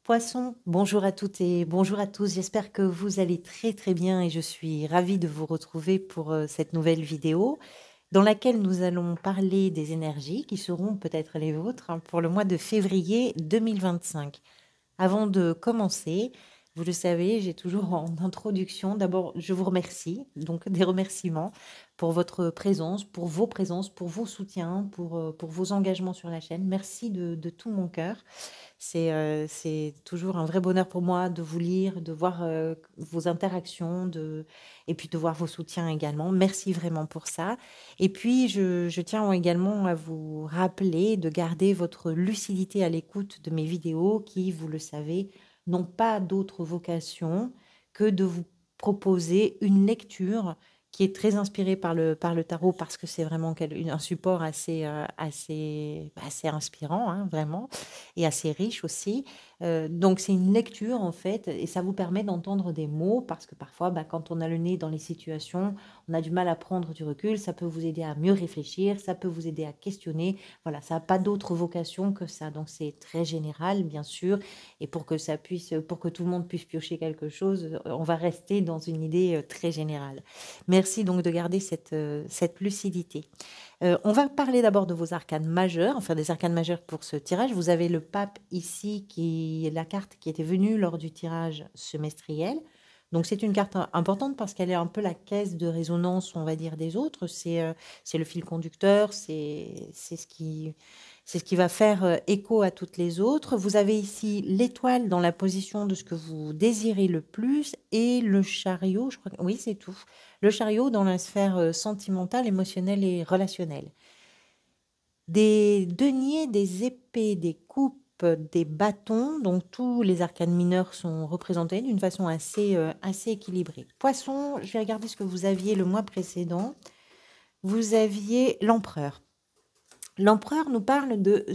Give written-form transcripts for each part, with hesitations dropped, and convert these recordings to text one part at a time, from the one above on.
Poisson, bonjour à toutes et bonjour à tous. J'espère que vous allez très très bien et je suis ravie de vous retrouver pour cette nouvelle vidéo dans laquelle nous allons parler des énergies qui seront peut-être les vôtres pour le mois de février 2025. Avant de commencer, vous le savez, j'ai toujours en introduction, d'abord, je vous remercie, donc des remerciements pour votre présence, pour vos soutiens, pour vos engagements sur la chaîne. Merci de tout mon cœur. C'est toujours un vrai bonheur pour moi de vous lire, de voir vos interactions et puis de voir vos soutiens également. Merci vraiment pour ça. Et puis, je tiens également à vous rappeler de garder votre lucidité à l'écoute de mes vidéos qui, vous le savez, n'ont pas d'autre vocation que de vous proposer une lecture qui est très inspirée par le tarot parce que c'est vraiment un support assez inspirant, hein, vraiment et assez riche aussi. Donc c'est une lecture en fait et ça vous permet d'entendre des mots parce que parfois quand on a le nez dans les situations, on a du mal à prendre du recul, ça peut vous aider à mieux réfléchir, ça peut vous aider à questionner. Voilà, ça n'a pas d'autre vocation que ça. Donc c'est très général bien sûr et pour que tout le monde puisse piocher quelque chose, on va rester dans une idée très générale. Merci donc de garder cette lucidité. On va parler d'abord de vos arcanes majeures, enfin des arcanes majeures pour ce tirage. Vous avez le pape ici, qui est la carte qui était venue lors du tirage semestriel. Donc c'est une carte importante parce qu'elle est un peu la caisse de résonance, on va dire, des autres. C'est le fil conducteur, c'est ce qui va faire écho à toutes les autres. Vous avez ici l'étoile dans la position de ce que vous désirez le plus et le chariot, je crois que oui, c'est tout. Le chariot dans la sphère sentimentale, émotionnelle et relationnelle. Des deniers, des épées, des coupes, des bâtons, donc tous les arcanes mineurs sont représentés d'une façon assez équilibrée. Poisson, je vais regarder ce que vous aviez le mois précédent. Vous aviez l'empereur. L'empereur nous parle de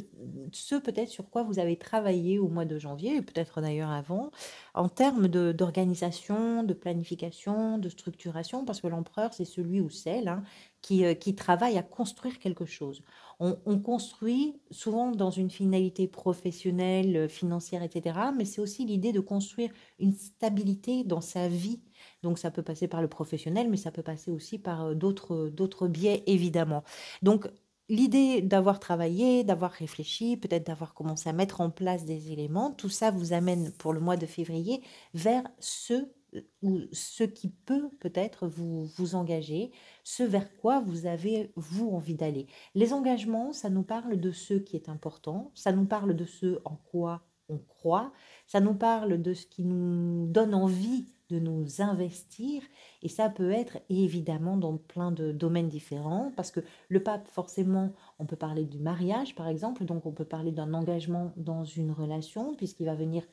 ce peut-être sur quoi vous avez travaillé au mois de janvier, et peut-être d'ailleurs avant, en termes d'organisation, de planification, de structuration, parce que l'empereur, c'est celui ou celle qui travaille à construire quelque chose. On construit souvent dans une finalité professionnelle, financière, etc., mais c'est aussi l'idée de construire une stabilité dans sa vie. Donc ça peut passer par le professionnel, mais ça peut passer aussi par d'autres biais, évidemment. Donc, l'idée d'avoir travaillé, d'avoir réfléchi, peut-être d'avoir commencé à mettre en place des éléments, tout ça vous amène pour le mois de février vers ce qui peut peut-être vous engager, ce vers quoi vous avez, vous, envie d'aller. Les engagements, ça nous parle de ce qui est important, ça nous parle de ce en quoi on croit, ça nous parle de ce qui nous donne envie de nous investir, et ça peut être évidemment dans plein de domaines différents, parce que le pape, forcément, on peut parler du mariage, par exemple, donc on peut parler d'un engagement dans une relation, puisqu'il va venir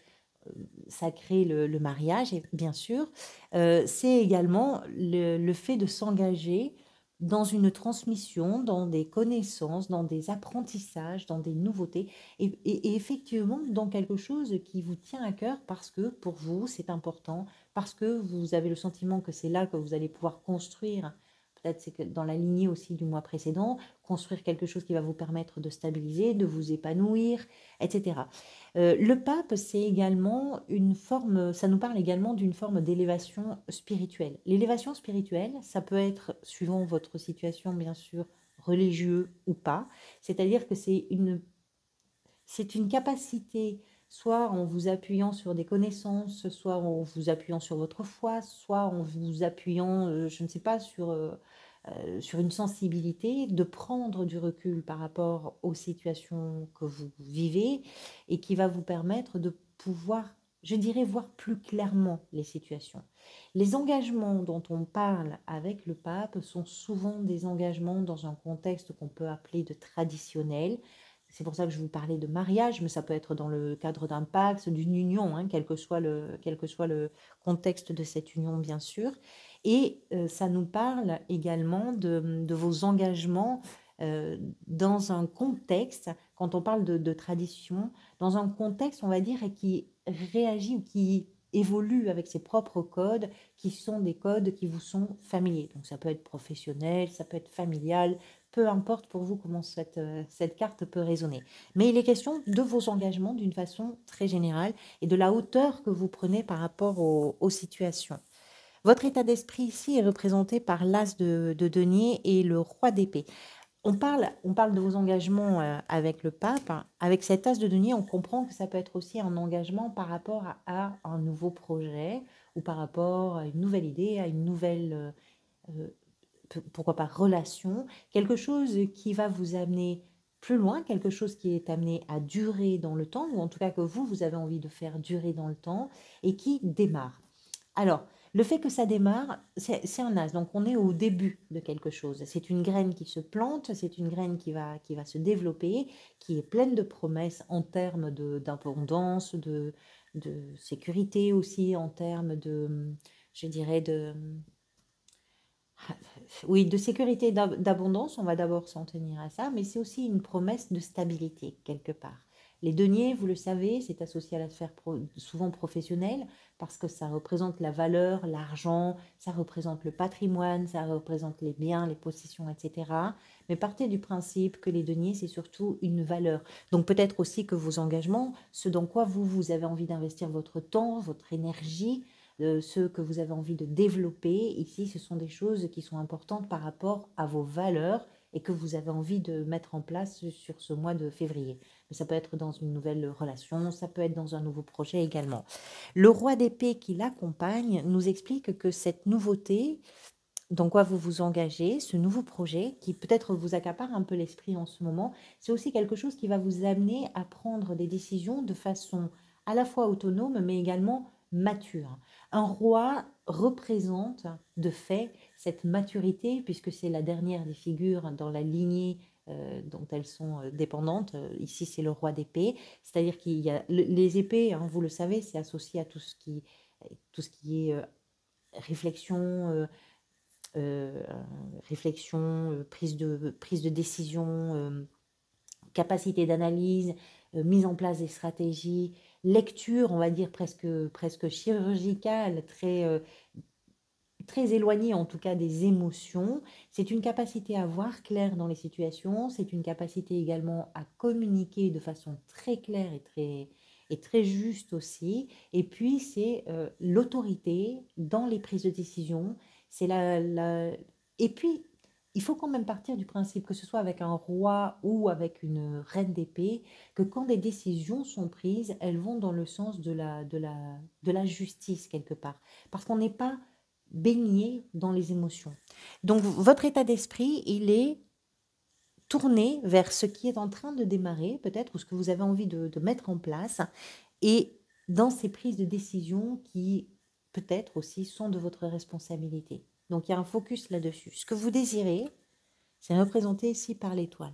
sacrer le mariage, et bien sûr. C'est également le fait de s'engager dans une transmission, dans des connaissances, dans des apprentissages, dans des nouveautés, et effectivement dans quelque chose qui vous tient à cœur parce que pour vous, c'est important, parce que vous avez le sentiment que c'est là que vous allez pouvoir construire. Peut-être c'est que dans la lignée aussi du mois précédent, construire quelque chose qui va vous permettre de stabiliser, de vous épanouir, etc. Le pape, c'est également une forme, ça nous parle également d'une forme d'élévation spirituelle. L'élévation spirituelle, ça peut être, suivant votre situation, bien sûr, religieux ou pas, c'est-à-dire que c'est une capacité, soit en vous appuyant sur des connaissances, soit en vous appuyant sur votre foi, soit en vous appuyant, je ne sais pas, sur une sensibilité, de prendre du recul par rapport aux situations que vous vivez et qui va vous permettre de pouvoir, je dirais, voir plus clairement les situations. Les engagements dont on parle avec le pape sont souvent des engagements dans un contexte qu'on peut appeler de traditionnel. C'est pour ça que je vous parlais de mariage, mais ça peut être dans le cadre d'un pacte, d'une union, hein, quel que soit le contexte de cette union, bien sûr. Et ça nous parle également de vos engagements dans un contexte, quand on parle de tradition, dans un contexte, on va dire, qui réagit ou qui évolue avec ses propres codes, qui sont des codes qui vous sont familiers. Donc ça peut être professionnel, ça peut être familial, peu importe pour vous comment cette carte peut résonner. Mais il est question de vos engagements d'une façon très générale et de la hauteur que vous prenez par rapport aux situations. Votre état d'esprit ici est représenté par l'as de denier et le roi d'épée. On parle de vos engagements avec le pape, hein. Avec cet as de denier, on comprend que ça peut être aussi un engagement par rapport à un nouveau projet ou par rapport à une nouvelle idée, à une nouvelle, pourquoi pas, relation, quelque chose qui va vous amener plus loin, quelque chose qui est amené à durer dans le temps, ou en tout cas que vous avez envie de faire durer dans le temps et qui démarre. Alors, le fait que ça démarre, c'est un as. Donc, on est au début de quelque chose. C'est une graine qui se plante, c'est une graine qui va se développer, qui est pleine de promesses en termes d'abondance, de sécurité aussi, en termes de, je dirais, oui, de sécurité et d'abondance. On va d'abord s'en tenir à ça, mais c'est aussi une promesse de stabilité quelque part. Les deniers, vous le savez, c'est associé à la sphère souvent professionnelle parce que ça représente la valeur, l'argent, ça représente le patrimoine, ça représente les biens, les possessions, etc. Mais partez du principe que les deniers, c'est surtout une valeur. Donc peut-être aussi que vos engagements, ce dans quoi vous avez envie d'investir votre temps, votre énergie, ceux que vous avez envie de développer, ici, ce sont des choses qui sont importantes par rapport à vos valeurs et que vous avez envie de mettre en place sur ce mois de février. Mais ça peut être dans une nouvelle relation, ça peut être dans un nouveau projet également. Le roi d'épée qui l'accompagne nous explique que cette nouveauté, dans quoi vous vous engagez, ce nouveau projet qui peut-être vous accapare un peu l'esprit en ce moment, c'est aussi quelque chose qui va vous amener à prendre des décisions de façon à la fois autonome mais également mature. Un roi représente de fait cette maturité puisque c'est la dernière des figures dans la lignée dont elles sont dépendantes. Ici, c'est le roi d'épée, c'est-à-dire qu'il y a les épées, hein, vous le savez, c'est associé à tout ce qui est réflexion, euh, réflexion, prise de décision, capacité d'analyse, mise en place des stratégies, lecture, on va dire presque chirurgicale, très éloignée en tout cas des émotions. C'est une capacité à voir clair dans les situations, c'est une capacité également à communiquer de façon très claire et très juste aussi. Et puis c'est l'autorité dans les prises de décision. C'est Et puis, il faut quand même partir du principe, que ce soit avec un roi ou avec une reine d'épée, que quand des décisions sont prises, elles vont dans le sens de la justice quelque part. Parce qu'on n'est pas baigné dans les émotions. Donc, votre état d'esprit, il est tourné vers ce qui est en train de démarrer, peut-être, ou ce que vous avez envie de mettre en place, et dans ces prises de décision qui, peut-être aussi, sont de votre responsabilité. Donc, il y a un focus là-dessus. Ce que vous désirez, c'est représenté ici par l'étoile.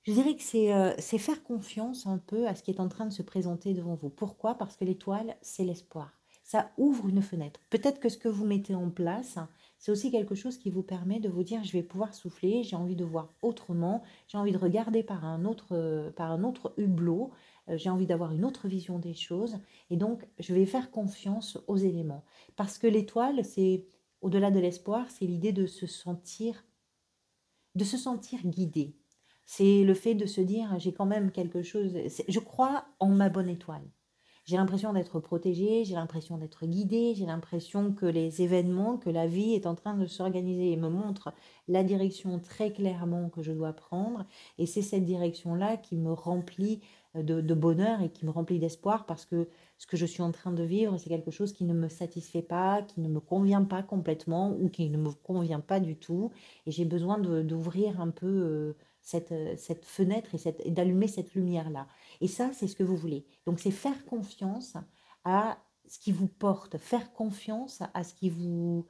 Je dirais que c'est faire confiance un peu à ce qui est en train de se présenter devant vous. Pourquoi? Parce que l'étoile, c'est l'espoir. Ça ouvre une fenêtre. Peut-être que ce que vous mettez en place, c'est aussi quelque chose qui vous permet de vous dire, je vais pouvoir souffler, j'ai envie de voir autrement, j'ai envie de regarder par un autre hublot, j'ai envie d'avoir une autre vision des choses. Et donc, je vais faire confiance aux éléments. Parce que l'étoile, c'est, au-delà de l'espoir, c'est l'idée de se sentir guidé. C'est le fait de se dire, j'ai quand même quelque chose, je crois en ma bonne étoile. J'ai l'impression d'être protégée, j'ai l'impression d'être guidée, j'ai l'impression que les événements, que la vie est en train de s'organiser et me montre la direction très clairement que je dois prendre. Et c'est cette direction-là qui me remplit de bonheur et qui me remplit d'espoir parce que ce que je suis en train de vivre, c'est quelque chose qui ne me satisfait pas, qui ne me convient pas complètement ou qui ne me convient pas du tout. Et j'ai besoin d'ouvrir un peu cette fenêtre et d'allumer cette lumière-là. Et ça, c'est ce que vous voulez. Donc, c'est faire confiance à ce qui vous porte, faire confiance à ce qui vous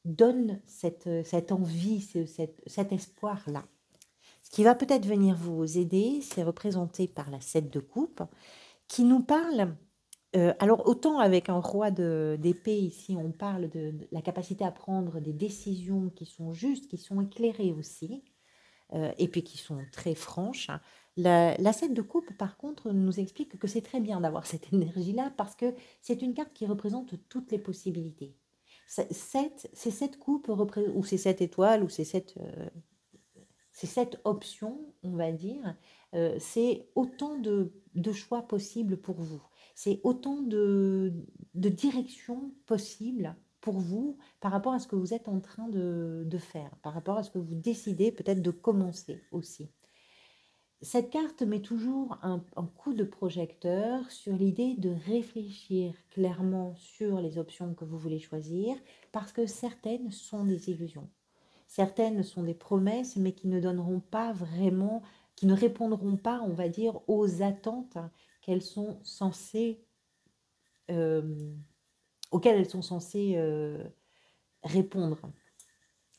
donne cette envie, cet espoir-là. Ce qui va peut-être venir vous aider, c'est représenté par la 7 de coupe, qui nous parle. Alors, autant avec un roi d'épée, ici, on parle de la capacité à prendre des décisions qui sont justes, qui sont éclairées aussi, et puis qui sont très franches. La 7 de coupe, par contre, nous explique que c'est très bien d'avoir cette énergie-là parce que c'est une carte qui représente toutes les possibilités. Ces 7 coupes, ou ces 7 étoiles, ou ces 7 c'est cette option, on va dire, c'est autant de choix possibles pour vous. C'est autant de directions possibles pour vous par rapport à ce que vous êtes en train de faire, par rapport à ce que vous décidez peut-être de commencer aussi. Cette carte met toujours un coup de projecteur sur l'idée de réfléchir clairement sur les options que vous voulez choisir, parce que certaines sont des illusions. Certaines sont des promesses, mais qui ne donneront pas vraiment, qui ne répondront pas, on va dire, aux attentes qu'elles sont censées, euh, auxquelles elles sont censées répondre.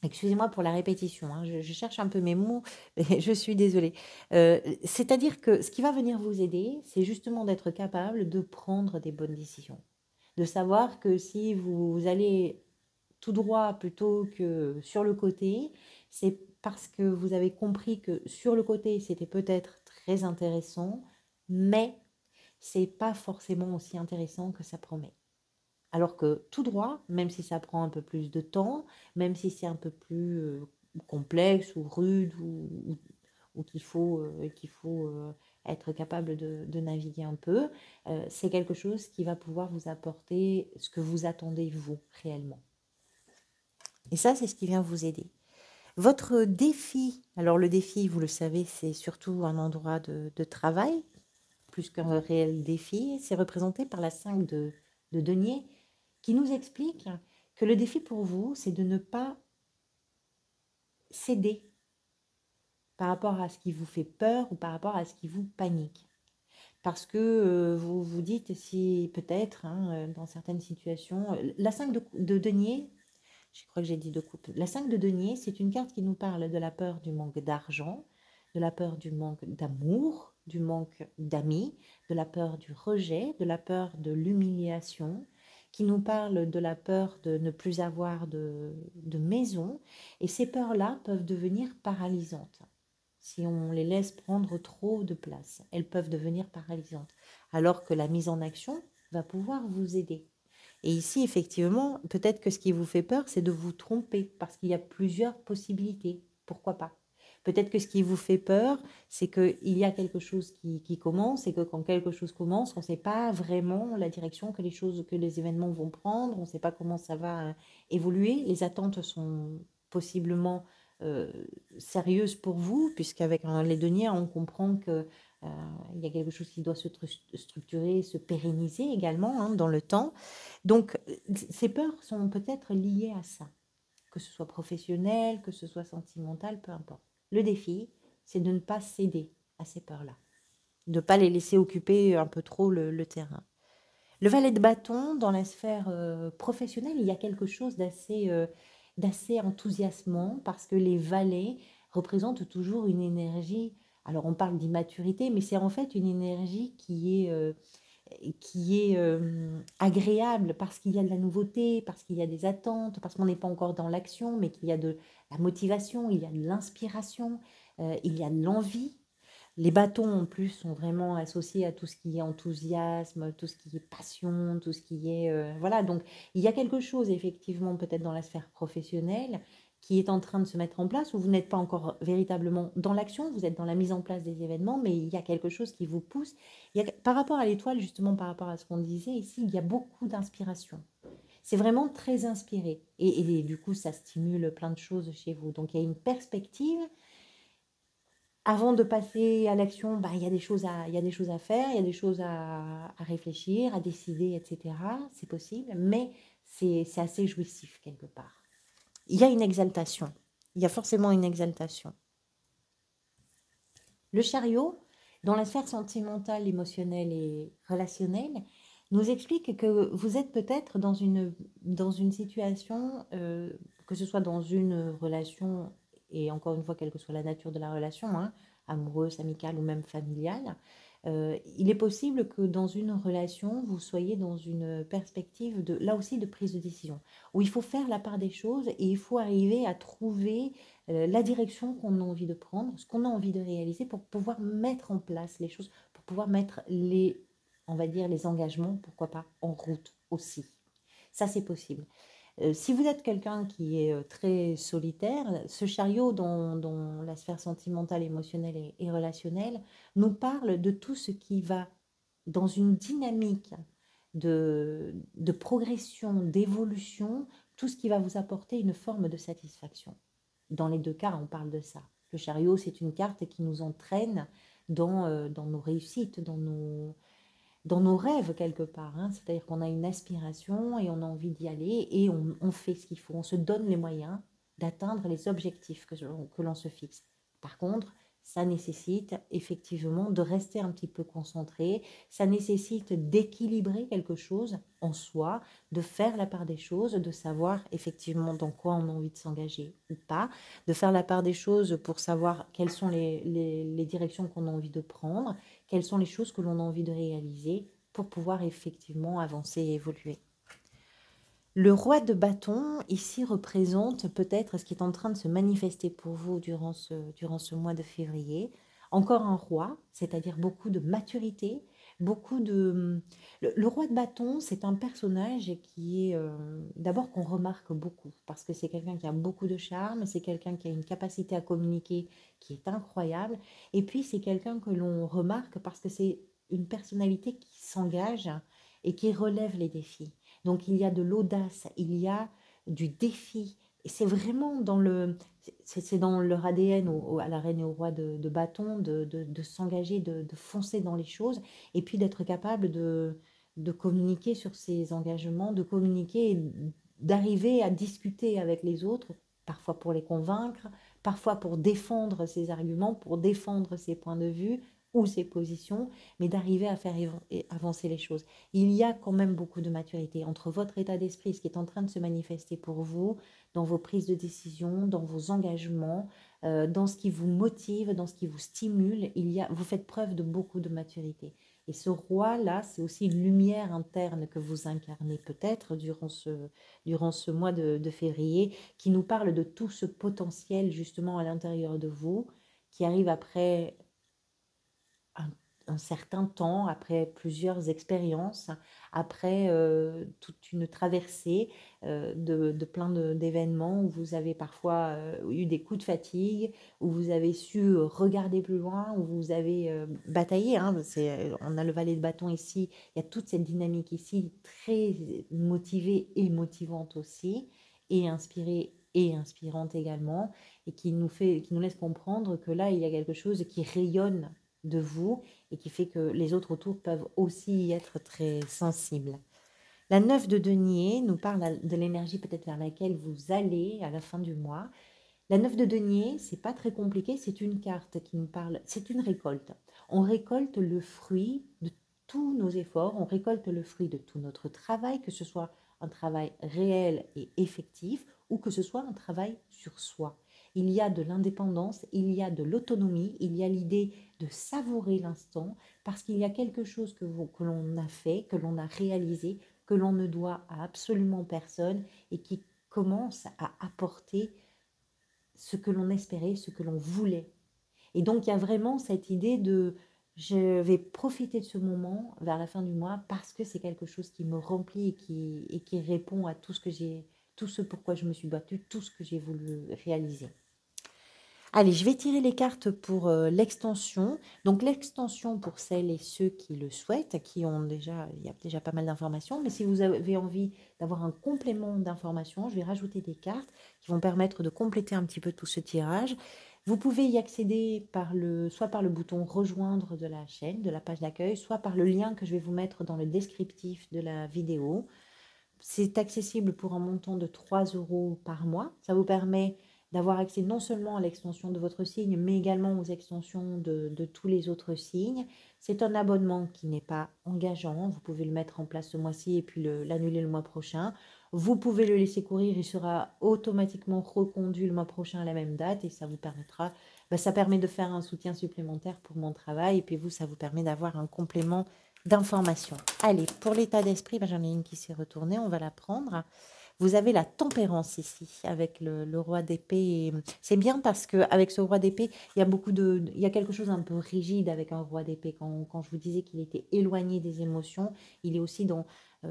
Excusez-moi pour la répétition, hein, je cherche un peu mes mots, et je suis désolée. C'est-à-dire que ce qui va venir vous aider, c'est justement d'être capable de prendre des bonnes décisions. De savoir que si vous allez tout droit plutôt que sur le côté, c'est parce que vous avez compris que sur le côté, c'était peut-être très intéressant, mais c'est pas forcément aussi intéressant que ça promet. Alors que tout droit, même si ça prend un peu plus de temps, même si c'est un peu plus complexe ou rude ou qu'il faut être capable de naviguer un peu, c'est quelque chose qui va pouvoir vous apporter ce que vous attendez vous réellement. Et ça, c'est ce qui vient vous aider. Votre défi, alors le défi, vous le savez, c'est surtout un endroit de travail, plus qu'un réel défi. C'est représenté par la 5 de denier, qui nous explique que le défi pour vous, c'est de ne pas céder par rapport à ce qui vous fait peur ou par rapport à ce qui vous panique. Parce que vous vous dites si peut-être, hein, dans certaines situations, la 5 de denier, je crois que j'ai dit de coupe. La 5 de denier, c'est une carte qui nous parle de la peur du manque d'argent, de la peur du manque d'amour, du manque d'amis, de la peur du rejet, de la peur de l'humiliation, qui nous parle de la peur de ne plus avoir de maison. Et ces peurs-là peuvent devenir paralysantes. Si on les laisse prendre trop de place, elles peuvent devenir paralysantes. Alors que la mise en action va pouvoir vous aider. Et ici, effectivement, peut-être que ce qui vous fait peur, c'est de vous tromper, parce qu'il y a plusieurs possibilités. Pourquoi pas? Peut-être que ce qui vous fait peur, c'est qu'il y a quelque chose qui commence, et que quand quelque chose commence, on ne sait pas vraiment la direction que les événements vont prendre, on ne sait pas comment ça va évoluer. Les attentes sont possiblement euh, sérieuses pour vous, puisqu'avec les deniers, on comprend que il y a quelque chose qui doit se structurer, se pérenniser également, hein, dans le temps. Donc, ces peurs sont peut-être liées à ça, que ce soit professionnel, que ce soit sentimental, peu importe. Le défi, c'est de ne pas céder à ces peurs-là, de ne pas les laisser occuper un peu trop le terrain. Le valet de bâton, dans la sphère professionnelle, il y a quelque chose d'assez enthousiasmant, parce que les valets représentent toujours une énergie. Alors on parle d'immaturité, mais c'est en fait une énergie qui est agréable, parce qu'il y a de la nouveauté, parce qu'il y a des attentes, parce qu'on n'est pas encore dans l'action, mais qu'il y a de la motivation, il y a de l'inspiration, il y a de l'envie. Les bâtons, en plus, sont vraiment associés à tout ce qui est enthousiasme, tout ce qui est passion, tout ce qui est... voilà, donc il y a quelque chose, effectivement, peut-être dans la sphère professionnelle, qui est en train de se mettre en place, où vous n'êtes pas encore véritablement dans l'action, vous êtes dans la mise en place des événements, mais il y a quelque chose qui vous pousse. Par rapport à l'étoile, justement, par rapport à ce qu'on disait ici, il y a beaucoup d'inspiration. C'est vraiment très inspiré. Et du coup, ça stimule plein de choses chez vous. Donc, il y a une perspective. Avant de passer à l'action, bah, il y a des choses à, il y a des choses à faire, il y a des choses à réfléchir, à décider, etc. C'est possible, mais c'est assez jouissif quelque part. Il y a une exaltation. Il y a forcément une exaltation. Le chariot, dans la sphère sentimentale, émotionnelle et relationnelle, nous explique que vous êtes peut-être dans une situation, que ce soit dans une relation, et encore une fois, quelle que soit la nature de la relation, hein, amoureuse, amicale ou même familiale, il est possible que dans une relation, vous soyez dans une perspective là aussi, de prise de décision, où il faut faire la part des choses et il faut arriver à trouver la direction qu'on a envie de prendre, ce qu'on a envie de réaliser pour pouvoir mettre en place les choses, pour pouvoir mettre on va dire, les engagements, pourquoi pas, en route aussi. Ça, c'est possible. Si vous êtes quelqu'un qui est très solitaire, ce chariot dans la sphère sentimentale, émotionnelle et relationnelle nous parle de tout ce qui va dans une dynamique de progression, d'évolution, tout ce qui va vous apporter une forme de satisfaction. Dans les deux cas, on parle de ça. Le chariot, c'est une carte qui nous entraîne dans nos réussites, dans nos rêves quelque part. Hein. C'est-à-dire qu'on a une aspiration et on a envie d'y aller et on fait ce qu'il faut. On se donne les moyens d'atteindre les objectifs que l'on se fixe. Par contre, ça nécessite effectivement de rester un petit peu concentré, ça nécessite d'équilibrer quelque chose en soi, de faire la part des choses, de savoir effectivement dans quoi on a envie de s'engager ou pas, de faire la part des choses pour savoir quelles sont les directions qu'on a envie de prendre, quelles sont les choses que l'on a envie de réaliser pour pouvoir effectivement avancer et évoluer. Le roi de bâton, ici, représente peut-être ce qui est en train de se manifester pour vous durant ce mois de février. Encore un roi, c'est-à-dire beaucoup de maturité, beaucoup de... Le roi de bâton, c'est un personnage qui est d'abord qu'on remarque beaucoup, parce que c'est quelqu'un qui a beaucoup de charme, c'est quelqu'un qui a une capacité à communiquer qui est incroyable, et puis c'est quelqu'un que l'on remarque parce que c'est une personnalité qui s'engage et qui relève les défis. Donc il y a de l'audace, il y a du défi. Et c'est vraiment c'est dans leur ADN à la reine et au roi de bâton de s'engager, de foncer dans les choses et puis d'être capable de communiquer sur ses engagements, de communiquer et d'arriver à discuter avec les autres, parfois pour les convaincre, parfois pour défendre ses arguments, pour défendre ses points de vue ou ses positions, mais d'arriver à faire avancer les choses. Il y a quand même beaucoup de maturité entre votre état d'esprit, ce qui est en train de se manifester pour vous, dans vos prises de décision, dans vos engagements, dans ce qui vous motive, dans ce qui vous stimule. Vous faites preuve de beaucoup de maturité. Et ce roi-là, c'est aussi une lumière interne que vous incarnez peut-être durant ce mois de février, qui nous parle de tout ce potentiel justement à l'intérieur de vous, qui arrive après un certain temps, après plusieurs expériences, après toute une traversée de plein d'événements où vous avez parfois eu des coups de fatigue, où vous avez su regarder plus loin, où vous avez bataillé. Hein, on a le valet de bâton ici, il y a toute cette dynamique ici, très motivée et motivante aussi, et inspirée et inspirante également, et qui nous laisse comprendre que là, il y a quelque chose qui rayonne de vous et qui fait que les autres autour peuvent aussi y être très sensibles. La 9 de denier nous parle de l'énergie peut-être vers laquelle vous allez à la fin du mois. La 9 de denier, c'est pas très compliqué, c'est une carte qui nous parle, c'est une récolte. On récolte le fruit de tous nos efforts, on récolte le fruit de tout notre travail, que ce soit un travail réel et effectif ou que ce soit un travail sur soi. Il y a de l'indépendance, il y a de l'autonomie, il y a l'idée de savourer l'instant parce qu'il y a quelque chose que l'on a fait, que l'on a réalisé, que l'on ne doit à absolument personne et qui commence à apporter ce que l'on espérait, ce que l'on voulait. Et donc, il y a vraiment cette idée de je vais profiter de ce moment vers la fin du mois parce que c'est quelque chose qui me remplit et qui répond à tout ce pourquoi je me suis battue, tout ce que j'ai voulu réaliser. Allez, je vais tirer les cartes pour l'extension. Donc l'extension pour celles et ceux qui le souhaitent, il y a déjà pas mal d'informations, mais si vous avez envie d'avoir un complément d'informations, je vais rajouter des cartes qui vont permettre de compléter un petit peu tout ce tirage. Vous pouvez y accéder soit par le bouton rejoindre de la chaîne, de la page d'accueil, soit par le lien que je vais vous mettre dans le descriptif de la vidéo. C'est accessible pour un montant de 3 € par mois. Ça vous permet d'avoir accès non seulement à l'extension de votre signe, mais également aux extensions de tous les autres signes. C'est un abonnement qui n'est pas engageant. Vous pouvez le mettre en place ce mois-ci et puis l'annuler le mois prochain. Vous pouvez le laisser courir, il sera automatiquement reconduit le mois prochain à la même date et ça vous permettra, ça permet de faire un soutien supplémentaire pour mon travail et puis vous, ça vous permet d'avoir un complément d'information. Allez, pour l'état d'esprit, j'en ai une qui s'est retournée, on va la prendre. Vous avez la tempérance ici avec le roi d'épée. C'est bien parce qu'avec ce roi d'épée, il y a quelque chose un peu rigide avec un roi d'épée. Quand je vous disais qu'il était éloigné des émotions, il est aussi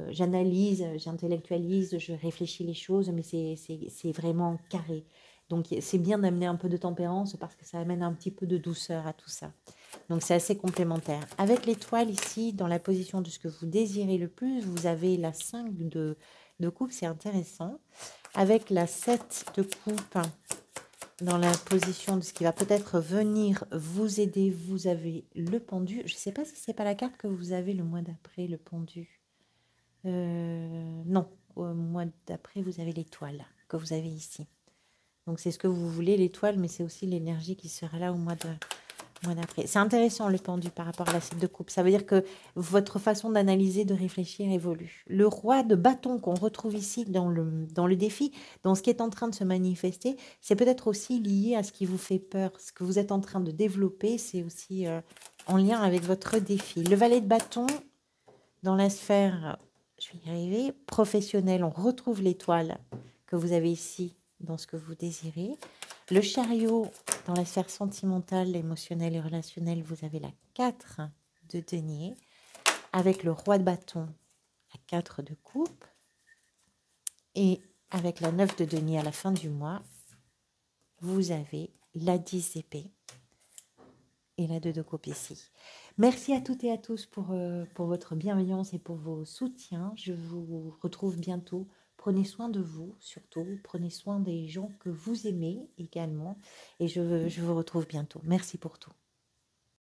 j'analyse, j'intellectualise, je réfléchis les choses, mais c'est vraiment carré. Donc c'est bien d'amener un peu de tempérance parce que ça amène un petit peu de douceur à tout ça. Donc c'est assez complémentaire. Avec l'étoile ici, dans la position de ce que vous désirez le plus, vous avez la 5 de coupe, c'est intéressant. Avec la 7 de coupe, dans la position de ce qui va peut-être venir vous aider, vous avez le pendu. Je ne sais pas si c'est pas la carte que vous avez le mois d'après, le pendu. Non, au mois d'après, vous avez l'étoile que vous avez ici. Donc c'est ce que vous voulez, l'étoile, mais c'est aussi l'énergie qui sera là au mois d'après. C'est intéressant le pendu par rapport à la 7 de coupe. Ça veut dire que votre façon d'analyser, de réfléchir évolue. Le roi de bâton qu'on retrouve ici dans le défi, dans ce qui est en train de se manifester, c'est peut-être aussi lié à ce qui vous fait peur. Ce que vous êtes en train de développer, c'est aussi en lien avec votre défi. Le valet de bâton, dans la sphère, je vais y arriver, professionnelle, on retrouve l'étoile que vous avez ici dans ce que vous désirez. Le chariot, dans la sphère sentimentale, émotionnelle et relationnelle, vous avez la 4 de denier, avec le roi de bâton, la 4 de coupe, et avec la 9 de denier à la fin du mois, vous avez la 10 d'épée et la 2 de coupe ici. Merci à toutes et à tous pour votre bienveillance et pour vos soutiens. Je vous retrouve bientôt. Prenez soin de vous, surtout. Prenez soin des gens que vous aimez également. Et je vous retrouve bientôt. Merci pour tout.